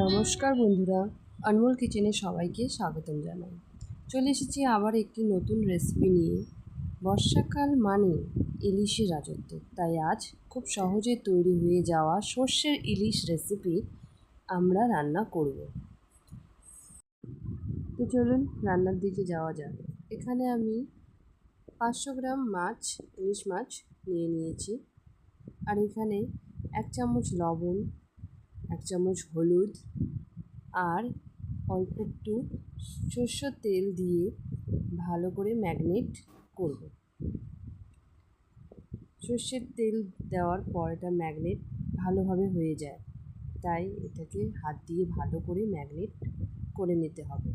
নমস্কার বন্ধুরা, অনমোল কিচেনে সবাইকে স্বাগতম জানাই। চলে এসেছি আবার একটি নতুন রেসিপি নিয়ে। বর্ষাকাল মানে ইলিশের রাজত্ব, তাই আজ খুব সহজে তৈরি হয়ে যাওয়া সর্ষের ইলিশ রেসিপি আমরা রান্না করব। তো চলুন রান্নার দিকে যাওয়া যাক। এখানে আমি 500 গ্রাম ইলিশ মাছ নিয়ে নিয়েছি। আর এখানে 1 চামচ লবণ, 1 চামচ হলুদ আর অল্প একটু সরষের তেল দিয়ে ভালো করে ম্যারিনেট করব। সরষের তেল দেওয়ার পর এটা ম্যারিনেট ভালোভাবে হয়ে যায়, তাই এটাকে হাত দিয়ে ভালো করে ম্যারিনেট করে নিতে হবে।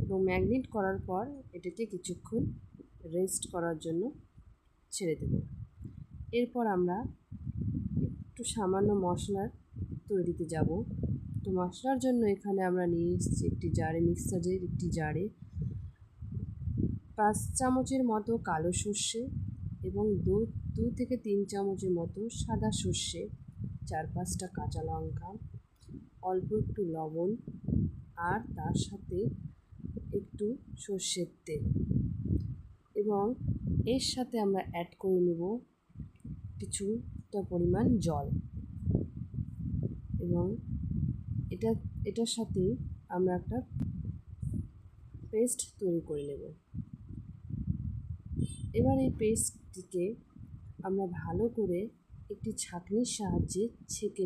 এবং ম্যারিনেট করার পর এটাকে কিছুক্ষণ রেস্ট করার জন্য ছেড়ে দেব। এরপর আমরা একটু সামান্য মশলার তৈরিতে যাব। তো মশলার জন্য এখানে আমরা নিয়ে এসেছি একটি জারে, মিক্সারের একটি জারে 5 চামচের মতো কালো সর্ষে এবং 2 থেকে 3 চামচের মতো সাদা সর্ষে, 4-5টা কাঁচা লঙ্কা, অল্প একটু লবণ আর তার সাথে একটু সর্ষের তেল, এবং এর সাথে আমরা অ্যাড করে নেব কিছুটা পরিমাণ জল। এবং এটার সাথে আমরা একটা পেস্ট তৈরি করে নেব। এবার এই পেস্টটিকে আমরা ভালো করে একটি ছাঁকনির সাহায্যে ছেঁকে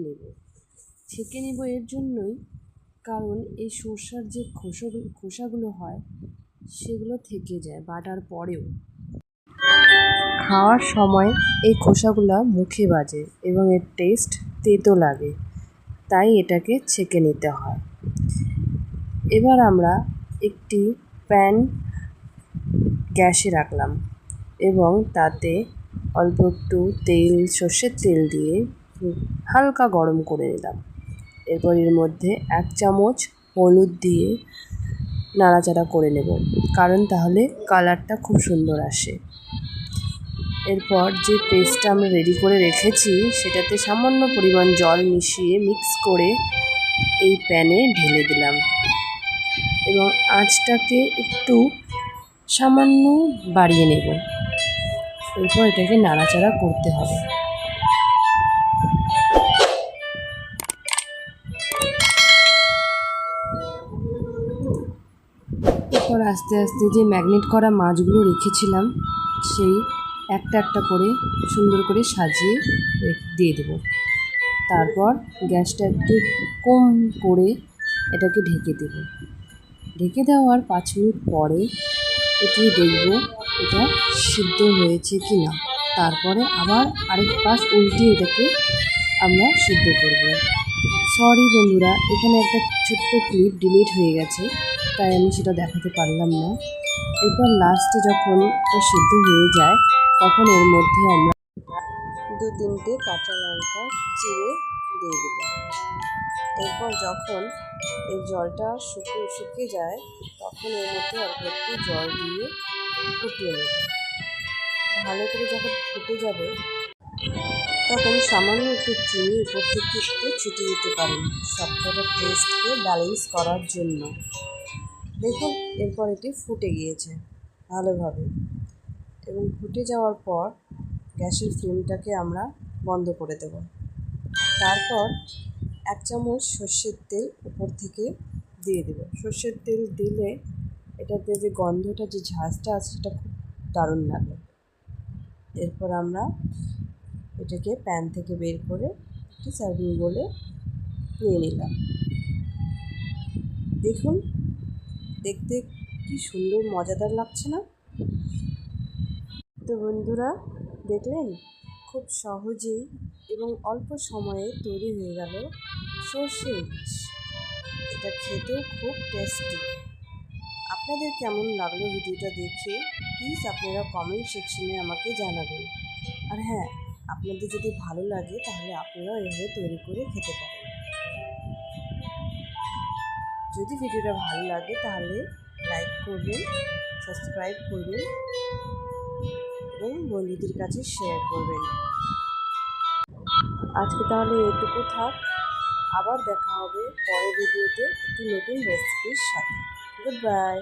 নেব এর জন্যই, কারণ এই সরষার যে খোসাগুলো হয় সেগুলো থেকে যায় বাটার পরেও। খাওয়ার সময় এই খোসাগুলো মুখে বাজে এবং এর টেস্ট তেতো লাগে, তাই এটাকে ছেঁকে নিতে হয়। এবার আমরা একটি প্যান গ্যাসে রাখলাম এবং তাতে অল্প একটু সর্ষের তেল দিয়ে হালকা গরম করে নিলাম। এরপর এর মধ্যে 1 চামচ হলুদ দিয়ে নাড়াচাড়া করে নেব, কারণ তাহলে কালারটা খুব সুন্দর আসে। এরপর যে পেস্টটা আমরা রেডি করে রেখেছি সেটাতে সামান্য পরিমাণ জল মিশিয়ে মিক্স করে এই প্যানে ঢেলে দিলাম এবং আঁচটাকে একটু সামান্য বাড়িয়ে নেব। এরপর এটাকে নাড়াচাড়া করতে হবে। এরপর আস্তে আস্তে যে ম্যারিনেট করা মাছগুলো রেখেছিলাম সেই একটা একটা করে সুন্দর করে সাজিয়ে দিয়ে দেব। তারপর গ্যাসটা একটু কম করে এটাকে ঢেকে দেব। ঢেকে দেওয়ার 5 মিনিট পরে এটি দেখব এটা সিদ্ধ হয়েছে কি না। তারপরে আবার আরেক পাশ উল্টিয়ে এটাকে আমরা সিদ্ধ করব। সরি বন্ধুরা, এখানে একটা ছোট্ট ক্লিপ ডিলিট হয়ে গেছে, তাই আমি সেটা দেখাতে পারলাম না। এরপর লাস্টে যখন এটা সিদ্ধ হয়ে যায় তখন এর মধ্যে আমরা 2-3টে কাঁচা লঙ্কা চিড়ে দিয়ে দেব। এরপর যখন এই জলটা শুকিয়ে যায় তখন এর মধ্যে অল্প একটু জল দিয়ে ফুটিয়ে নেব। ভালো করে যখন ফুটে যাবে তখন সামান্য একটু চিনি উপর থেকে একটু ছিটিয়ে দিতে পারেন সবকটা টেস্টকে ব্যালেন্স করার জন্য। দেখুন এরপর এটি ফুটে গিয়েছে ভালোভাবে, এবং ফুটে যাওয়ার পর গ্যাসের ফ্লেমটাকে আমরা বন্ধ করে দেব। তারপর 1 চামচ সর্ষের তেল উপর থেকে দিয়ে দেব। সর্ষের তেল দিলে এটাতে যে গন্ধটা, যে ঝাঁজটা আছে সেটা খুব দারুণ লাগে। এরপর আমরা এটাকে প্যান থেকে বের করে একটি সার্ভিং বোলে নিয়ে নিলাম। দেখুন দেখতে কি সুন্দর মজাদার লাগছে না? তো বন্ধুরা দেখলেন, খুব সহজেই এবং অল্প সময়ে তৈরি হয়ে গেল সর্ষে ইলিশ। এটা খেতেও খুব টেস্টি। আপনাদের কেমন লাগলো ভিডিওটা দেখে প্লিজ আপনারা কমেন্ট সেকশনে আমাকে জানাবেন। আর হ্যাঁ, আপনাদের যদি ভালো লাগে তাহলে আপনারাও এভাবে তৈরি করে খেতে পারেন। যদি ভিডিওটা ভালো লাগে তাহলে লাইক করবেন, সাবস্ক্রাইব করবেন এবং বন্ধুদের কাছে শেয়ার করবেন। আজকে তাহলে এটুকু থাক, আবার দেখা হবে পরের ভিডিওতে একটি নতুন রেসিপির সাথে। Good bye.